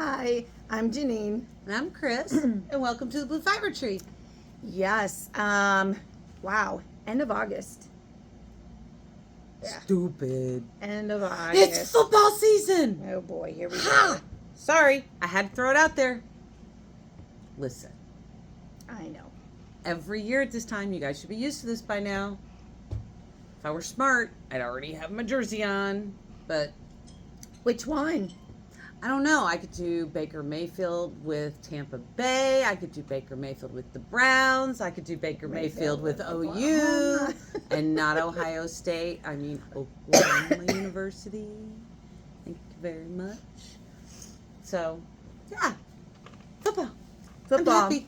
Hi, I'm Jeannine. And I'm Kris, and welcome to the Blue Fiber Tree. Yes, wow, end of August. Yeah. Stupid. End of August. It's football season. Oh boy, here we go. Ha! Sorry, I had to throw it out there. Listen, I know. every year at this time, you guys should be used to this by now. If I were smart, I'd already have my jersey on, but Which one? I don't know. I could do Baker Mayfield with Tampa Bay. I could do Baker Mayfield with the Browns. I could do Baker Mayfield with OU and not Ohio State. I mean, Oklahoma University. Thank you very much. So, yeah. Football. I'm happy.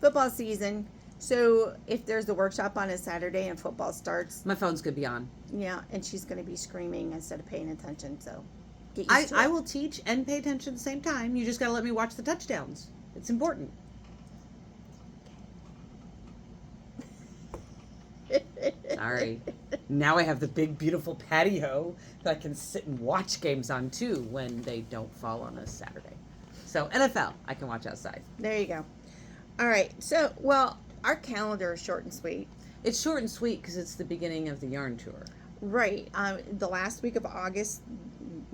Football season. So if there's a workshop on a Saturday and football starts, My phone's going to be on. yeah, and she's going to be screaming instead of paying attention. So get used to I it. will teach and pay attention at the same time. You just got to let me watch the touchdowns. It's important. Sorry. Now I have the big, beautiful patio that I can sit and watch games on, too, when they don't fall on a Saturday. So, NFL, I can watch outside. There you go. All right. So, well, our calendar is short and sweet. It's short and sweet because it's the beginning of the yarn tour. Right. The last week of August,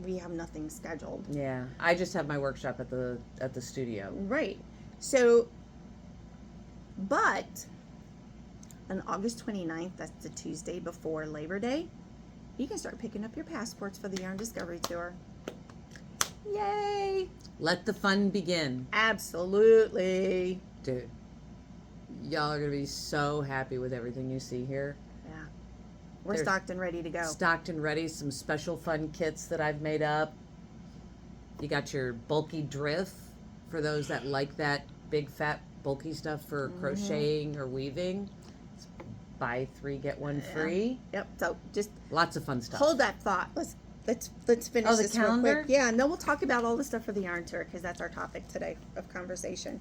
we have nothing scheduled. Yeah. I just have my workshop at the studio. Right. So, but on August 29th, that's the Tuesday before Labor Day, you can start picking up your passports for the Yarn Discovery Tour. Yay! Let the fun begin. Absolutely. Dude, y'all are going to be so happy with everything you see here. Yeah. We're There's stocked and ready to go. Stocked and ready, some special fun kits that I've made up. You got your bulky drift for those that like that big fat bulky stuff for crocheting or weaving. It's buy 3 get 1 free. Yep. So just Lots of fun stuff. hold that thought. Let's finish Oh, the this calendar? real quick. Yeah, and then we'll talk about all the stuff for the yarn tour because that's our topic today of conversation.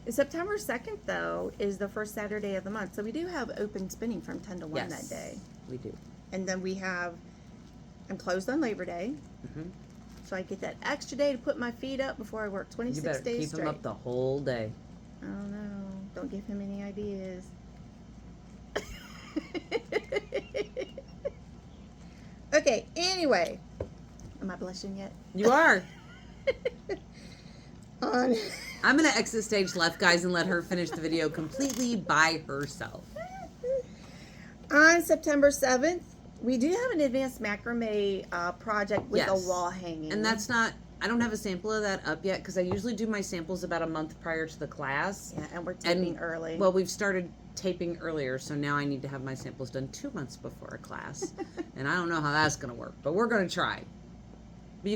September 2nd, though, is the first Saturday of the month, so we do have open spinning from 10 to 1 Yes, that day. we do. And then I'm closed on Labor Day, Mhm. so I get that extra day to put my feet up before I work You 26 better days keep straight. them up the whole day. Oh no, don't give him any ideas. Okay, anyway. Am I blushing yet? You are. On I'm going to exit stage left, guys, and let her finish the video completely by herself. On September 7th, we do have an advanced macrame project with Yes. a wall hanging. And that's not, I don't have a sample of that up yet because I usually do my samples about a month prior to the class. Yeah, and we're taping early. Well, we've started taping earlier, so now I need to have my samples done 2 months before a class. And I don't know how that's going to work, but we're going to try. But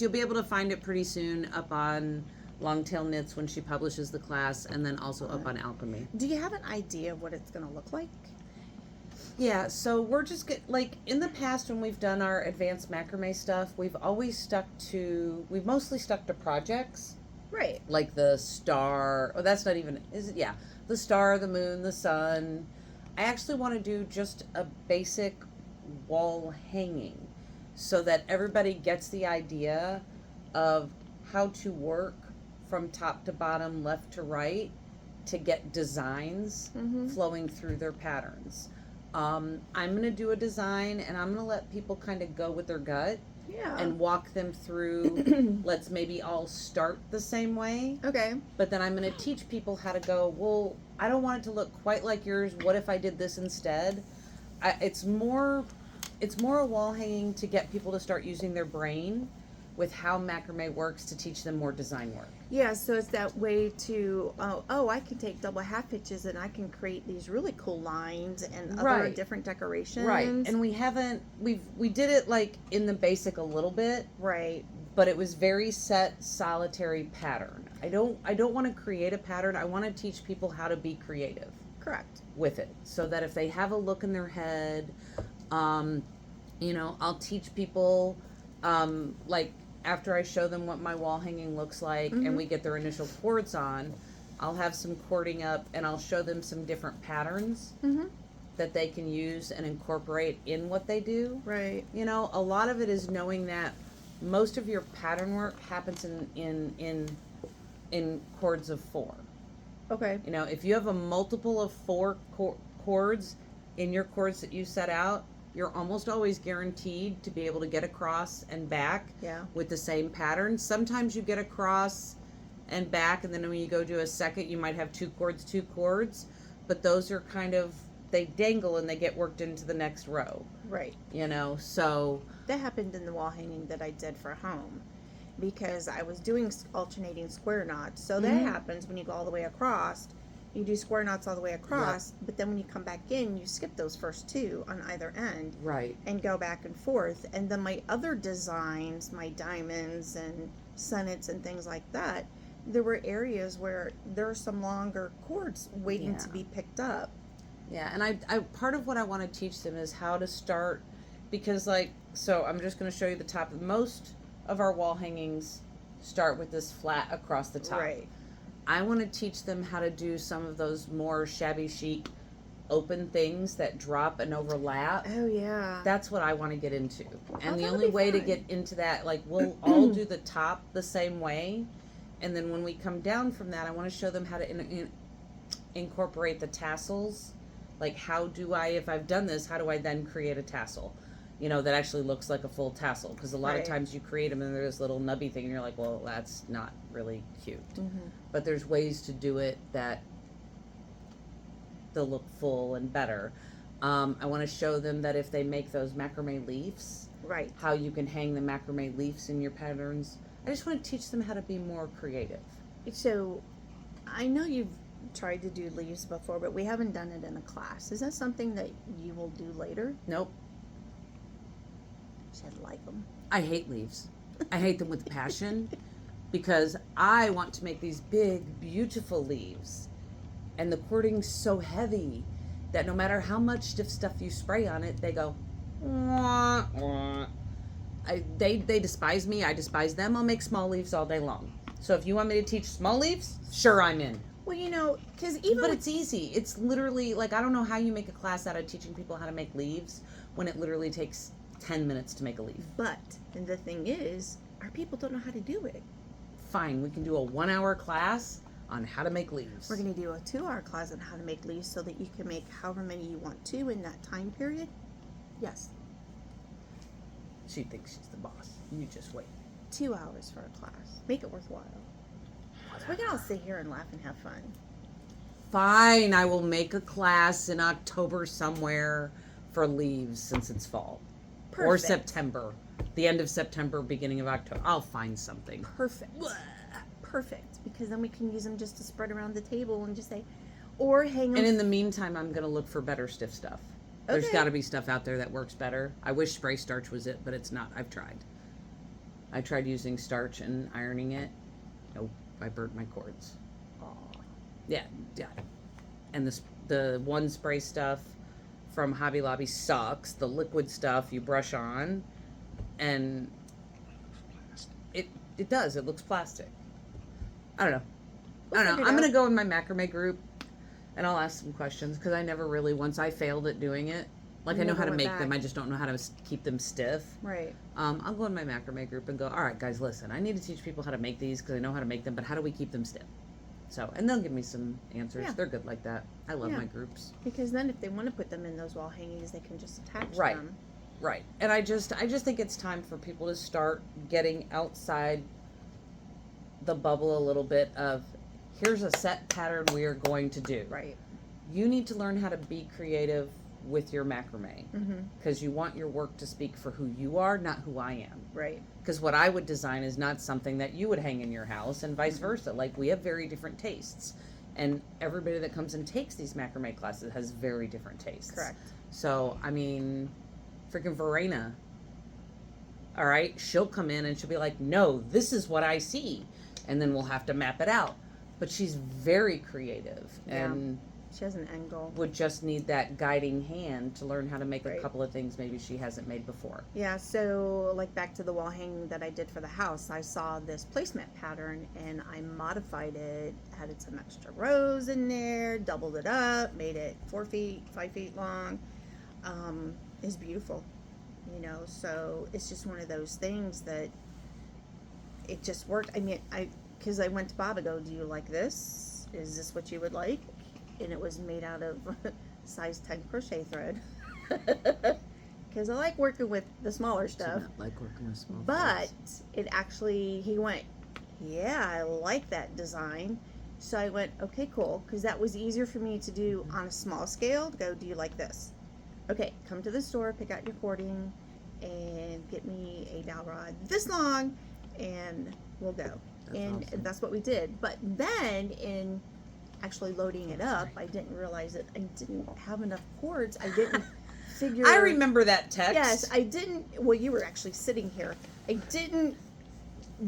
you'll be able to find it pretty soon up on Longtail Knits when she publishes the class, and then also up on alk&me. Do you have an idea of what it's going to look like? Yeah, so we're just like in the past when we've done our advanced macrame stuff, we've mostly stuck to projects. Right. Like the star, that's not even, is it? Yeah, the star, the moon, the sun. I actually want to do just a basic wall hanging so that everybody gets the idea of how to work from top to bottom, left to right, to get designs flowing through their patterns. I'm going to do a design and I'm going to let people kind of go with their gut. Yeah. And walk them through, let's maybe all start the same way. Okay. But then I'm going to teach people how to go, well, I don't want it to look quite like yours. What if I did this instead? It's more a wall hanging to get people to start using their brain with how macrame works to teach them more design work. Yeah, so it's that way to, I can take double half hitches and I can create these really cool lines and other Right. different decorations. Right. And we did it like in the basic a little bit. Right. But it was very set, solitary pattern. I don't want to create a pattern. I want to teach people how to be creative. Correct. With it, so that if they have a look in their head, I'll teach people, like after I show them what my wall hanging looks like and we get their initial cords on, I'll have some cording up and I'll show them some different patterns that they can use and incorporate in what they do. Right. A lot of it is knowing that most of your pattern work happens in chords of 4. Okay. You know, if you have a multiple of 4 chords in your chords that you set out, you're almost always guaranteed to be able to get across and back with the same pattern. Sometimes you get across and back, and then when you go to a second, you might have 2 chords, but those are kind of, they dangle and they get worked into the next row. Right. You know, so. That happened in the wall hanging that I did for home, because I was doing alternating square knots. So that happens when you go all the way across. You do square knots all the way across, but then when you come back in, you skip those first 2 on either end. Right. And go back and forth. And then my other designs, my diamonds and sonnets and things like that, there were areas where there are some longer chords waiting to be picked up. Yeah, and I part of what I want to teach them is how to start, because like, so I'm just going to show you the top. Most of our wall hangings start with this flat across the top. Right. I want to teach them how to do some of those more shabby chic open things that drop and overlap. Oh yeah. That's what I want to get into. And the that would only be way to fun. get into that, like, we'll all do the top the same way, and then when we come down from that, I want to show them how to incorporate the tassels. Like, how do I, if I've done this, how do I then create a tassel? You know, that actually looks like a full tassel. Because a lot of times you create them and there's this little nubby thing and you're like, well, that's not really cute. But there's ways to do it that they'll look full and better. I want to show them that if they make those macrame leaves, how you can hang the macrame leaves in your patterns. I just want to teach them how to be more creative. So, I know you've tried to do leaves before, but we haven't done it in a class. Is that something that you will do later? Nope. Should like them. I hate leaves. I hate them with passion, because I want to make these big, beautiful leaves, and the cording's so heavy that no matter how much stiff stuff you spray on it, they go, wah, wah. They despise me. I despise them. I'll make small leaves all day long. So if you want me to teach small leaves, sure, I'm in. Well, you know, because even But it's easy. It's literally, like, I don't know how you make a class out of teaching people how to make leaves when it literally takes 10 minutes to make a leaf. But, and the thing is, our people don't know how to do it. Fine, we can do a 1-hour class on how to make leaves. We're going to do a 2-hour class on how to make leaves so that you can make however many you want to in that time period. Yes. She thinks she's the boss. You just wait. 2 hours for a class. Make it worthwhile. So we can all sit here and laugh and have fun. Fine, I will make a class in October somewhere for leaves since it's fall. Perfect. Or September. The end of September, beginning of October. I'll find something. Perfect. Perfect. Because then we can use them just to spread around the table and just say, or hang them. And in the meantime, I'm going to look for better stiff stuff. There's Okay. got to be stuff out there that works better. I wish spray starch was it, but it's not. I've tried. I tried using starch and ironing it. Nope, I burnt my cords. Aw. Yeah. And the one spray stuff from Hobby Lobby sucks. The liquid stuff you brush on, and it does. It looks plastic. I don't know. I'm gonna go in my macrame group, and I'll ask some questions because I never really, once I failed at doing it, like, I know how to make them, I just don't know how to keep them stiff. Right. I'll go in my macrame group and go, all right, guys, listen, I need to teach people how to make these because I know how to make them, but how do we keep them stiff? So, and they'll give me some answers. Yeah. They're good like that. I love Yeah. my groups. Because then if they want to put them in those wall hangings, they can just attach Right. them. Right. And I just think it's time for people to start getting outside the bubble a little bit of, here's a set pattern we are going to do. Right. You need to learn how to be creative with your macrame Mm-hmm. because you want your work to speak for who you are, not who I am. Right. Because what I would design is not something that you would hang in your house, and vice versa. Like, we have very different tastes, and everybody that comes and takes these macrame classes has very different tastes. Correct. So, I mean, freaking Verena, all right, she'll come in and she'll be like, no, this is what I see, and then we'll have to map it out. But she's very creative, Yeah. and She has an end goal. would just need that guiding hand to learn how to make a Right. couple of things maybe she hasn't made before. Yeah, so like back to the wall hanging that I did for the house, I saw this placemat pattern and I modified it, added some extra rows in there, doubled it up, made it 4 feet, 5 feet long. It's beautiful, you know, so it's just one of those things that it just worked. I mean, because I went to Bob and go, do you like this? Is this what you would like? And it was made out of size 10 crochet thread. Because I like working with the smaller stuff. Like working with small But it actually, he went, yeah, I like that design. So I went, okay, cool. Because that was easier for me to do on a small scale. To go, do you like this? Okay, come to the store, pick out your cording, and get me a dowel rod this long, and we'll go. And awesome. that's what we did. But then in actually loading it up, I didn't realize that I didn't have enough cords. I didn't figure. I remember that text. Yes, I didn't. Well, you were actually sitting here. I didn't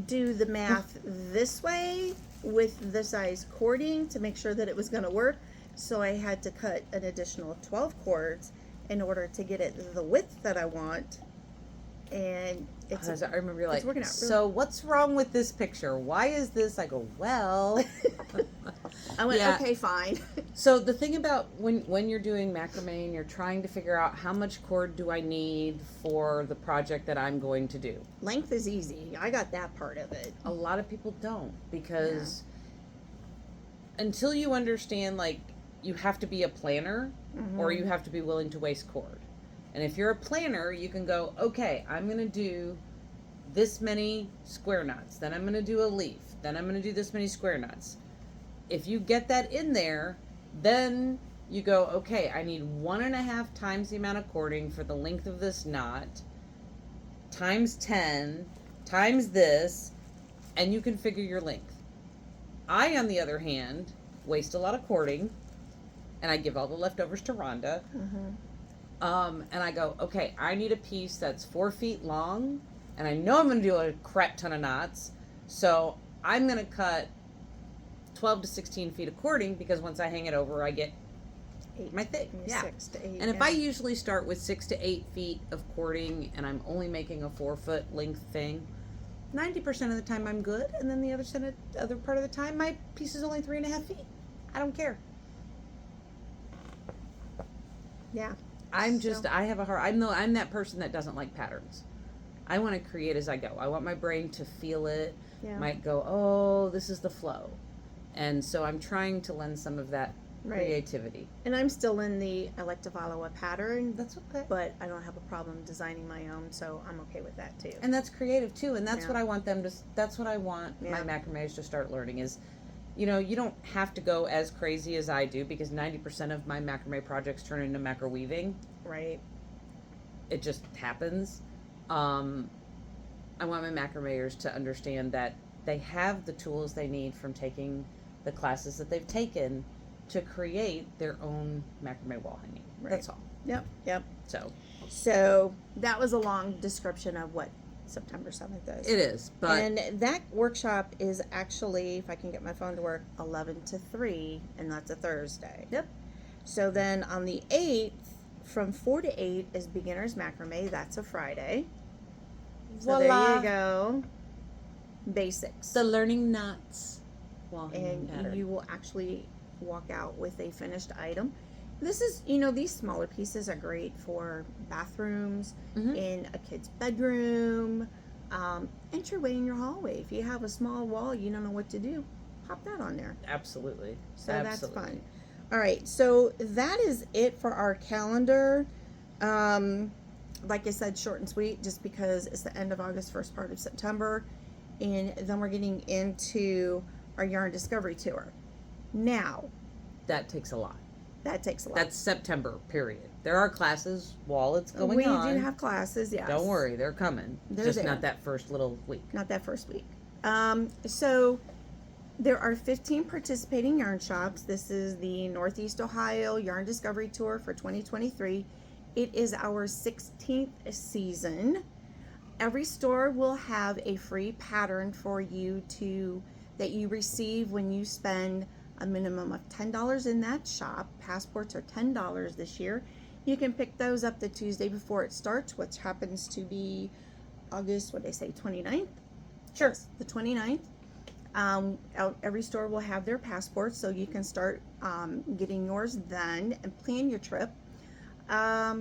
do the math this way with the size cording to make sure that it was going to work. So I had to cut an additional 12 cords in order to get it the width that I want. And it's I remember you're like, working out really- so what's wrong with this picture? Why is this? I go, well. I went, Yeah. okay, fine. So the thing about when you're doing macrame and you're trying to figure out how much cord do I need for the project that I'm going to do. Length is easy. I got that part of it. A lot of people don't, because until you understand, like, you have to be a planner or you have to be willing to waste cord. And if you're a planner, you can go, okay, I'm going to do this many square knots, then I'm going to do a leaf, then I'm going to do this many square knots. If you get that in there, then you go, okay, I need 1.5 times the amount of cording for the length of this knot, times 10, times this, and you can figure your length. I, on the other hand, waste a lot of cording, and I give all the leftovers to Rhonda. And I go, okay, I need a piece that's 4 feet long, and I know I'm going to do a crap ton of knots, so I'm going to cut 12 to 16 feet of cording, because once I hang it over, I get my thing. Yeah. 6 to 8. And if I usually start with 6 to 8 feet of cording, and I'm only making a 4 foot length thing, 90% of the time I'm good, and then the other part of the time, my piece is only 3.5 feet. I don't care. Yeah. I'm that person that doesn't like patterns. I want to create as I go. I want my brain to feel it. Yeah. Might go, oh, this is the flow. And so I'm trying to lend some of that creativity. And I'm still in I like to follow a pattern. That's okay. But I don't have a problem designing my own, so I'm okay with that too. And that's creative too. And that's Yeah. what I want them to, that's what I want my macrames to start learning is, you know, you don't have to go as crazy as I do, because 90% of my macrame projects turn into macro weaving. Right. It just happens. I want my macrameers to understand that they have the tools they need from taking the classes that they've taken to create their own macrame wall hanging. Right. That's all. Yep. So that was a long description of what September 7th is. it is, but And that workshop is actually, if I can get my phone to work, 11 to 3, and that's a Thursday. Yep. So then on the 8th, from 4 to 8 is Beginners Macrame. That's a Friday. So there voila. you go. Basics. The learning knots wall hanging And pattern. you will actually walk out with a finished item. This is, these smaller pieces are great for bathrooms, in a kid's bedroom, entryway in your hallway. If you have a small wall, you don't know what to do, pop that on there. Absolutely. So Absolutely. that's fun. All right, so that is it for our calendar. Like I said, short and sweet, just because it's the end of August, first part of September, and then we're getting into our yarn discovery tour. Now, That takes a lot. that takes a lot. That's September, period. There are classes while it's going we on. do have classes, yes. Don't worry, they're coming. They're Just there. not that first little week. Not that first week. So there are 15 participating yarn shops. This is the Northeast Ohio Yarn Discovery Tour for 2023. It is our 16th season. Every store will have a free pattern for you that you receive when you spend a minimum of $10 in that shop. Passports are $10 this year. You can pick those up the Tuesday before it starts, which happens to be August, 29th? Sure. Yes, the 29th. Every store will have their passports, so you can start getting yours then and plan your trip. I'll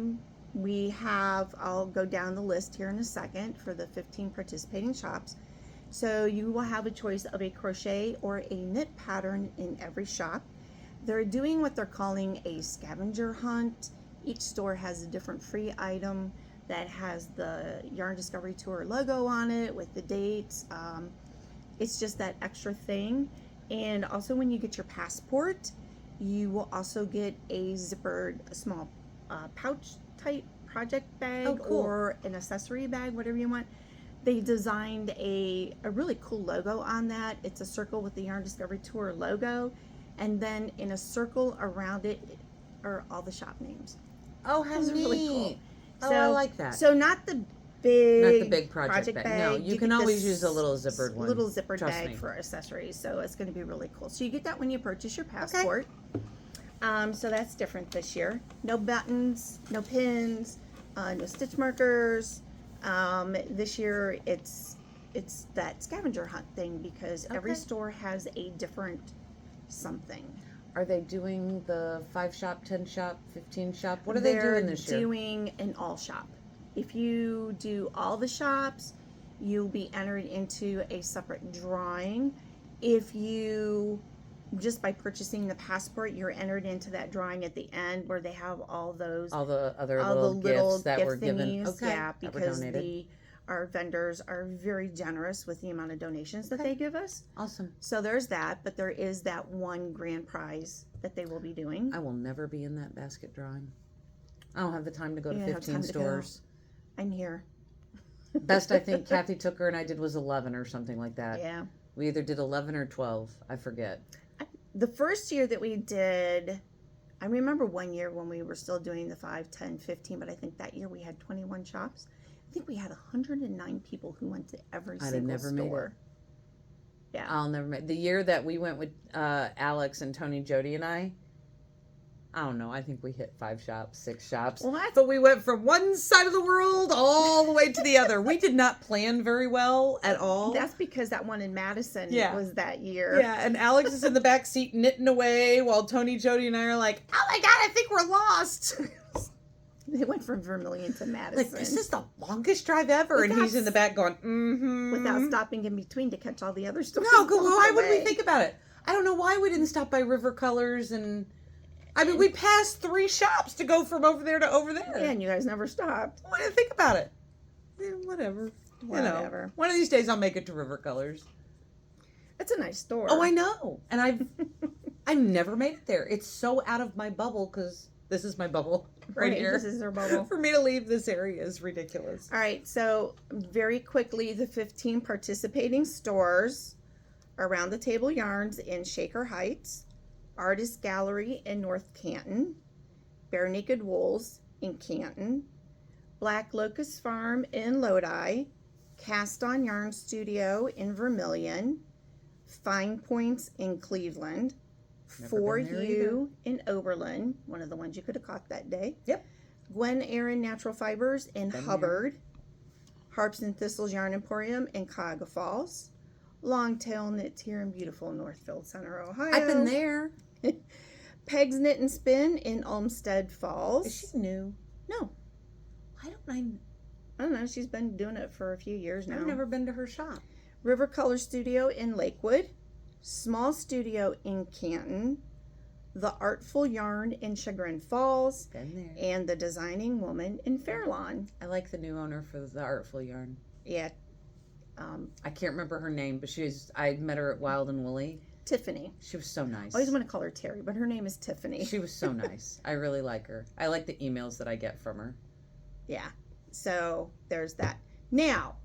go down the list here in a second for the 15 participating shops. So you will have a choice of a crochet or a knit pattern in every shop. They're doing what they're calling a scavenger hunt. Each store has a different free item that has the Yarn Discovery Tour logo on it with the dates. It's just that extra thing. And also when you get your passport, you will also get a zippered small pouch type project bag. Oh, cool. Or an accessory bag, whatever you want. They designed a really cool logo on that. It's a circle with the Yarn Discovery Tour logo, and then in a circle around it are all the shop names. Oh, how It's neat. really cool. Oh, I like that. So not the big project bag. No, you can get always this use a little zippered one. Little zippered Trust bag me. for accessories. So it's going to be really cool. So you get that when you purchase your passport. So that's different this year. No buttons, no pins, no stitch markers. This year it's that scavenger hunt thing because every store has a different something. Are they doing the 5 shop, 10 shop, 15 shop? What are they doing this year? They're doing an all shop. If you do all the shops, you'll be entered into a separate drawing. If you just by purchasing the passport, you're entered into that drawing at the end where they have all the other little gifts that gift were given. thingies. Okay, Yeah, that were because donated. our vendors are very generous with the amount of donations that they give us. Awesome. So there's that, but there is that one grand prize that they will be doing. I will never be in that basket drawing. I don't have the time to go to You don't have 15 time to go. stores. I'm here. Best I think Kathy took her and I did was 11 or something like that. Yeah. We either did 11 or 12. I forget. The first year that we did, I remember one year when we were still doing the 5, 10, 15, but I think that year we had 21 shops. I think we had 109 people who went to every single never made store. Yeah. I'll never make the year that we went with Alex and Tony, Jody, and I don't know. I think we hit 5 shops, 6 shops. Well, But we went from one side of the world all the way to the other. We did not plan very well at all. That's because that one in Madison was that year. Yeah, and Alex is in the back seat knitting away while Tony, Jody, and I are like, oh my God, I think we're lost. They went from Vermilion to Madison. Like, this is the longest drive ever. And he's in the back going, mm-hmm. Without stopping in between to catch all the other stores. No, why would we think about it? I don't know why we didn't stop by River Colors and... I mean, we passed 3 shops to go from over there to over there. Yeah, and you guys never stopped. Why didn't think about it? Whatever. You know, one of these days I'll make it to River Colors. It's a nice store. Oh, I know. And I've never made it there. It's so out of my bubble because this is my bubble right here. This is our bubble. For me to leave this area is ridiculous. All right, so very quickly, the 15 participating stores: Around the Table Yarns in Shaker Heights, Artist Gallery in North Canton, Bare Naked Wools in Canton, Black Locust Farm in Lodi, Cast On Yarn Studio in Vermilion, Fine Points in Cleveland, For You in Oberlin, one of the ones you could have caught that day. Yep. Gwen Aaron Natural Fibers in Hubbard, Harps and Thistles Yarn Emporium in Cuyahoga Falls, Longtail Knits here in beautiful Northfield Center, Ohio. I've been there. Peg's Knit and Spin in Olmsted Falls. Is she new? No. I don't know. She's been doing it for a few years now. I've never been to her shop. River Color Studio in Lakewood, Small Studio in Canton, The Artful Yarn in Chagrin Falls, Been there. and The Designing Woman in Fairlawn. I like the new owner for the Artful Yarn. Yeah. I can't remember her name, but I met her at Wild and Woolly. Tiffany. She was so nice. I always want to call her Terry, but her name is Tiffany. She was so nice. I really like her. I like the emails that I get from her. Yeah. So there's that. Now,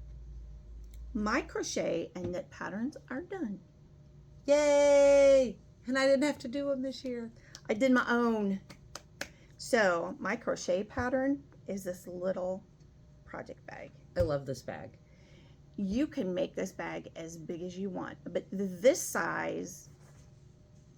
my crochet and knit patterns are done. Yay! And I didn't have to do them this year. I did my own. So my crochet pattern is this little project bag. I love this bag. You can make this bag as big as you want, but this size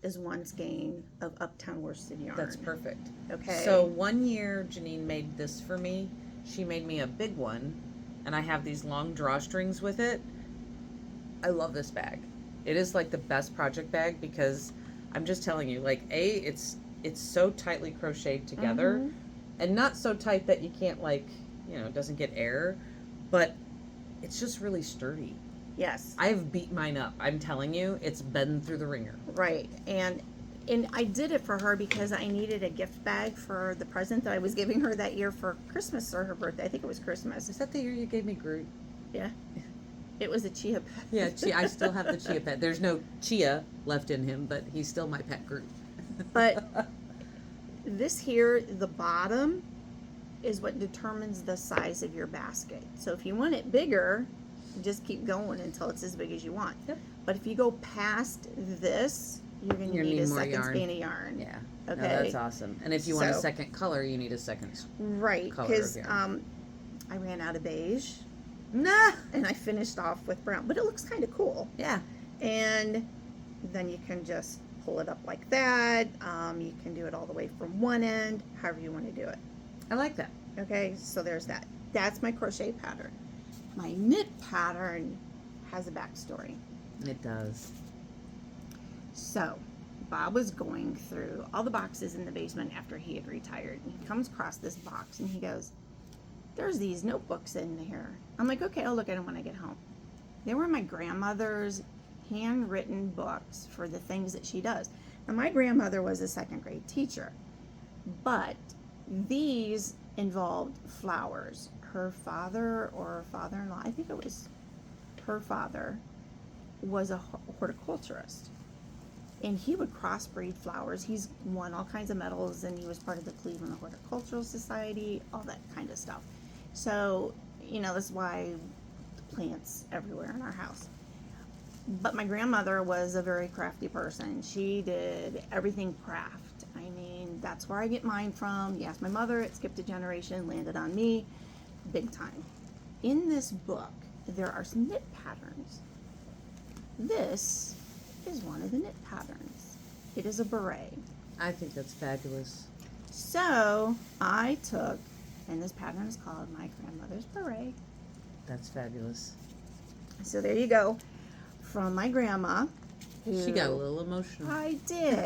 is one skein of Uptown worsted yarn. That's perfect. Okay. So one year, Jeannine made this for me. She made me a big one, and I have these long drawstrings with it. I love this bag. It is like the best project bag because I'm just telling you, like, it's so tightly crocheted together, and not so tight that you can't, like, it doesn't get air, but it's just really sturdy. Yes. I've beat mine up. I'm telling you, it's been through the ringer. Right. And I did it for her because I needed a gift bag for the present that I was giving her that year for Christmas or her birthday. I think it was Christmas. Is that the year you gave me Groot? Yeah. It was a chia pet. Yeah, chia. I still have the chia pet. There's no chia left in him, but he's still my pet Groot. But this here, the bottom, is what determines the size of your basket. So if you want it bigger, just keep going until it's as big as you want. Yep. But if you go past this, you're going to need a more second yarn. span of yarn. Yeah. Okay. No, that's awesome. And if you want a So- second color, you need a second Right. color Because of yarn. I ran out of beige Nah. and I finished off with brown. But it looks kind of cool. Yeah. And then you can just pull it up like that. You can do it all the way from one end, however you want to do it. I like that. Okay, so there's that. That's my crochet pattern. My knit pattern has a backstory. It does. So, Bob was going through all the boxes in the basement after he had retired. And he comes across this box and he goes, there's these notebooks in here. I'm like, okay, I'll look at them when I get home. They were my grandmother's handwritten books for the things that she does. Now, my grandmother was a second grade teacher, but these involved flowers. Her father or father-in-law, I think it was her father, was a horticulturist. And he would crossbreed flowers. He's won all kinds of medals, and he was part of the Cleveland Horticultural Society, all that kind of stuff. So, that's why plants everywhere in our house. But my grandmother was a very crafty person. She did everything craft. I mean, that's where I get mine from. You ask my mother, it skipped a generation, landed on me, big time. In this book, there are some knit patterns. This is one of the knit patterns. It is a beret. I think that's fabulous. So I took, and this pattern is called My Grandmother's Beret. That's fabulous. So there you go. From my grandma. She got a little emotional. I did.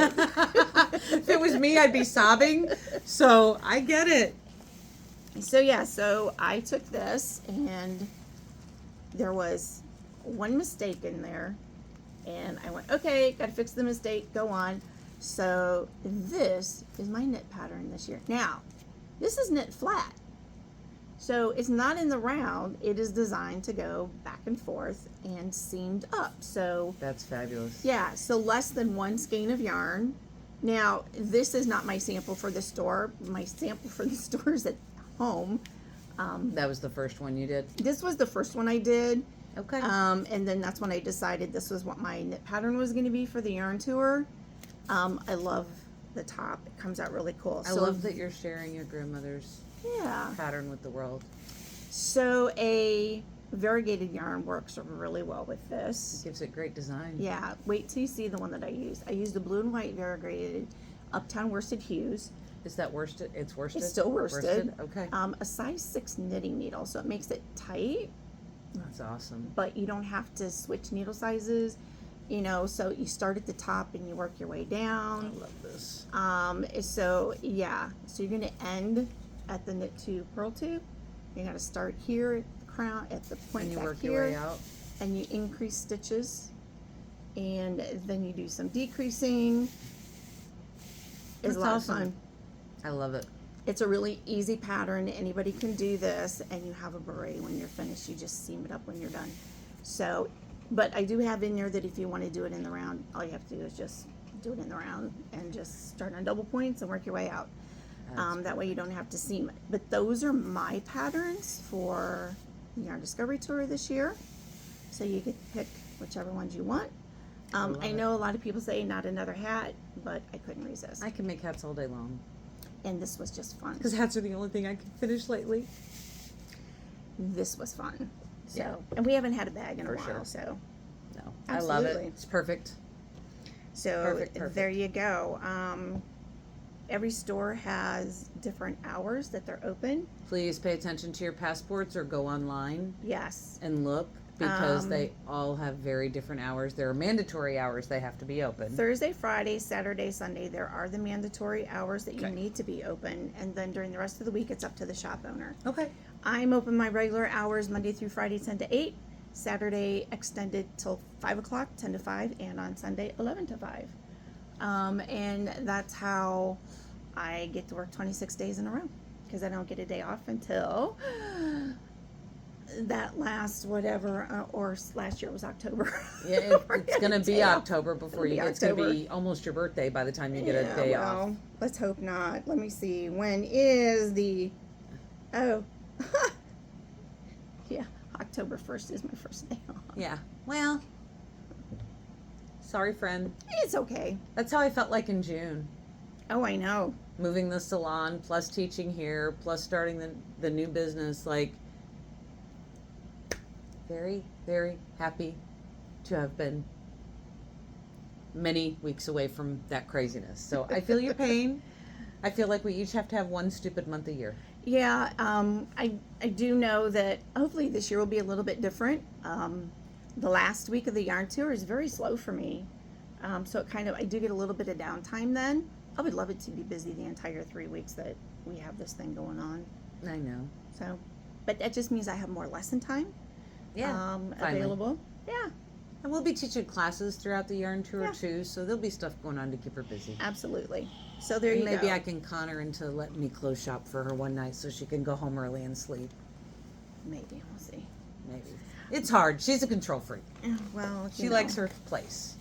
If it was me, I'd be sobbing. So I get it. So I took this, and there was one mistake in there, and I went, okay, got to fix the mistake, go on. So this is my knit pattern this year. Now, this is knit flat. So it's not in the round. It is designed to go back and forth and seamed up. So That's fabulous. yeah, so less than one skein of yarn. Now, this is not my sample for the store. My sample for the store is at home. That was the first one you did? This was the first one I did. Okay. And then that's when I decided this was what my knit pattern was going to be for the yarn tour. I love the top. It comes out really cool. I love that you're sharing your grandmother's Yeah. pattern with the world. So a variegated yarn works really well with It this. gives it great design. Yeah, wait till you see the one that I used. I used the blue and white variegated Uptown worsted hues. Is that worsted? It's worsted? It's still worsted. Okay. A size 6 knitting needle, so it makes it tight, That's awesome. but you don't have to switch needle sizes. So you start at the top and you work your way I down. love this. So you're gonna end at the knit tube purl tube. You're gonna start here at the crown, at the point And you back work here, your way out. and you increase stitches, and then you do some decreasing. It's That's a lot awesome. of fun. I love it. It's a really easy pattern. Anybody can do this, and you have a beret when you're finished. You just seam it up when you're done. So, but I do have in there that if you want to do it in the round, all you have to do is just do it in the round and just start on double points and work your way out. That way you don't have to seam it. But those are my patterns for the Yarn Discovery Tour this year. So you can pick whichever ones you want. love I it. know a lot of people say not another hat, but I couldn't resist. I can make hats all day long. And this was just fun. Because hats are the only thing I can finish lately. This was fun. So, Yeah. and we haven't had a bag in a For while, sure. so No, I love it. Absolutely. It's perfect. Perfect. there you go. Every store has different hours that they're open. Please pay attention to your passports or go online Yes. and look because Um, they all have very different hours. There are mandatory hours they have to be open. Thursday, Friday, Saturday, Sunday, there are the mandatory hours that you Okay. need to be open, and then during the rest of the week, it's up to the shop owner. Okay. I'm open my regular hours Monday through Friday, 10 to 8. Saturday extended till 5 o'clock, 10 to 5, and on Sunday 11 to 5. And that's how I get to work 26 days in a row, because I don't get a day off until that last whatever, or last year was October. Yeah, it's going to be October before you get, it's going to be almost your birthday by the time you get a day off. Let's hope not. Let me see. When is the, yeah, October 1st is my first day off. Yeah, well, sorry, friend. It's okay. That's how I felt like in June. Oh, I know. Moving the salon, plus teaching here, plus starting the new business, like, very, very happy to have been many weeks away from that craziness. So I feel your pain. I feel like we each have to have one stupid month a year. Yeah, I do know that hopefully this year will be a little bit different. The last week of the yarn tour is very slow for me. So it kind of, I do get a little bit of downtime then. I would love it to be busy the entire 3 weeks that we have this thing going on. I know. So, but that just means I have more lesson time. Yeah, available. Yeah. And we'll be teaching classes throughout the yarn tour too, so there'll be stuff going on to keep her busy. Absolutely. So there you go. Maybe I can con her into letting me close shop for her one night so she can go home early and sleep. Maybe, we'll see. Maybe. It's hard. She's a control freak. Well, she likes her place.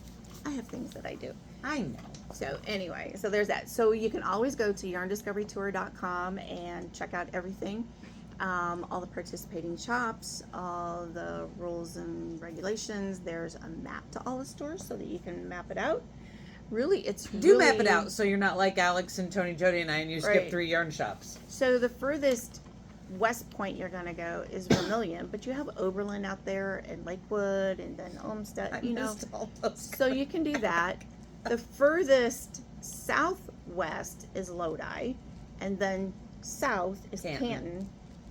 I have things that I do. I know. So anyway, so there's that. So you can always go to yarndiscoverytour.com and check out everything. All the participating shops, all the rules and regulations. There's a map to all the stores so that you can map it out. Really, it's do map it out so you're not like Alex and Tony, Jody, and I, and you skip 3 yarn shops. So the furthest west point you're going to go is Vermilion, but you have Oberlin out there and Lakewood and then Olmsted, you know. All those so you can do that. The furthest southwest is Lodi, and then south is Canton.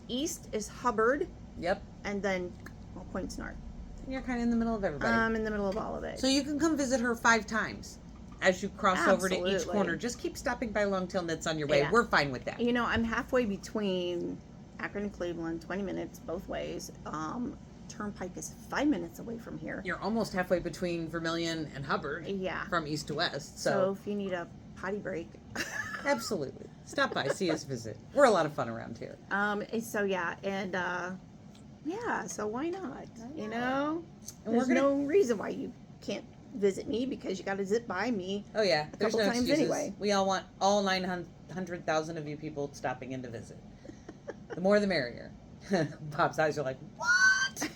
East is Hubbard. Yep. And then Points North. You're kind of in the middle of everybody. I'm in the middle of all of it. So you can come visit her 5 times as you cross over to each corner. Just keep stopping by Longtail Knits on your way. Yeah. We're fine with that. You know, I'm halfway between Akron and Cleveland, 20 minutes both ways. Turnpike is 5 minutes away from here. You're almost halfway between Vermilion and Hubbard. Yeah. From east to west. So if you need a potty break. Absolutely. Stop by, see us visit. We're a lot of fun around here. So yeah, and yeah, so why not? You know? And there's no reason why you can't visit me, because you got to zip by me. Oh yeah, a couple times excuses. Anyway. We all want all 900,000 of you people stopping in to visit. The more the merrier. Bob's eyes are like, what?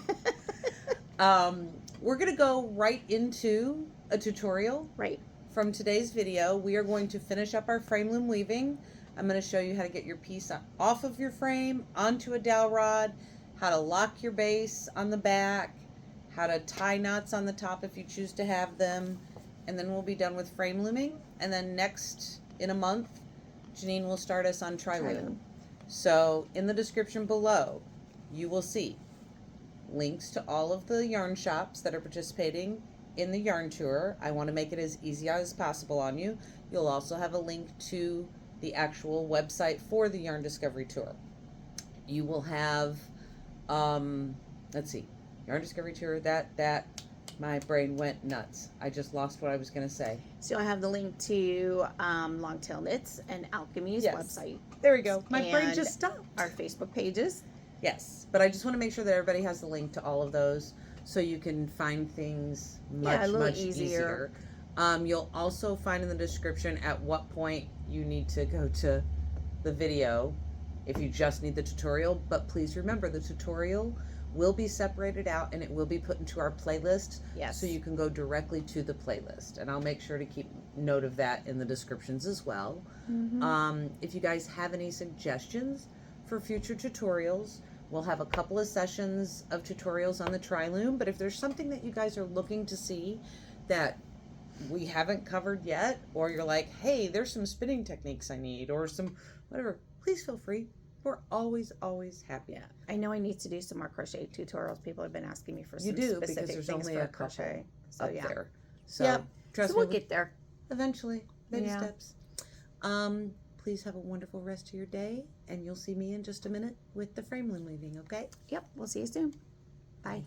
We're gonna go right into a tutorial. Right. From today's video, we are going to finish up our frame loom weaving. I'm going to show you how to get your piece off of your frame onto a dowel rod, how to lock your base on the back, how to tie knots on the top if you choose to have them, and then we'll be done with frame looming. And then next, in a month, Jeannine will start us on tri-loom. So in the description below, you will see links to all of the yarn shops that are participating in the yarn tour. I want to make it as easy as possible on you. You'll also have a link to the actual website for the Yarn Discovery Tour. You will have, let's see, Yarn Discovery Tour, that, my brain went nuts. I just lost what I was going to say. So I have the link to Longtail Knits and alk&me's website. There we go. My brain just stopped. Our Facebook pages. Yes, but I just want to make sure that everybody has the link to all of those, so you can find things much easier. You'll also find in the description at what point you need to go to the video if you just need the tutorial. But please remember, the tutorial will be separated out and it will be put into our playlist. Yes. So you can go directly to the playlist. And I'll make sure to keep note of that in the descriptions as well. Mm-hmm. If you guys have any suggestions for future tutorials, we'll have a couple of sessions of tutorials on the tri-loom, but if there's something that you guys are looking to see that we haven't covered yet, or you're like, hey, there's some spinning techniques I need, or some whatever, please feel free. We're always happy. Yeah, I know I need to do some more crochet tutorials. People have been asking me for some specific because there's things only for a crochet. So up yeah. There. So trust we'll me, get there. Eventually. Baby steps. Please have a wonderful rest of your day, and you'll see me in just a minute with the frame loom weaving, okay? Yep, we'll see you soon. Bye.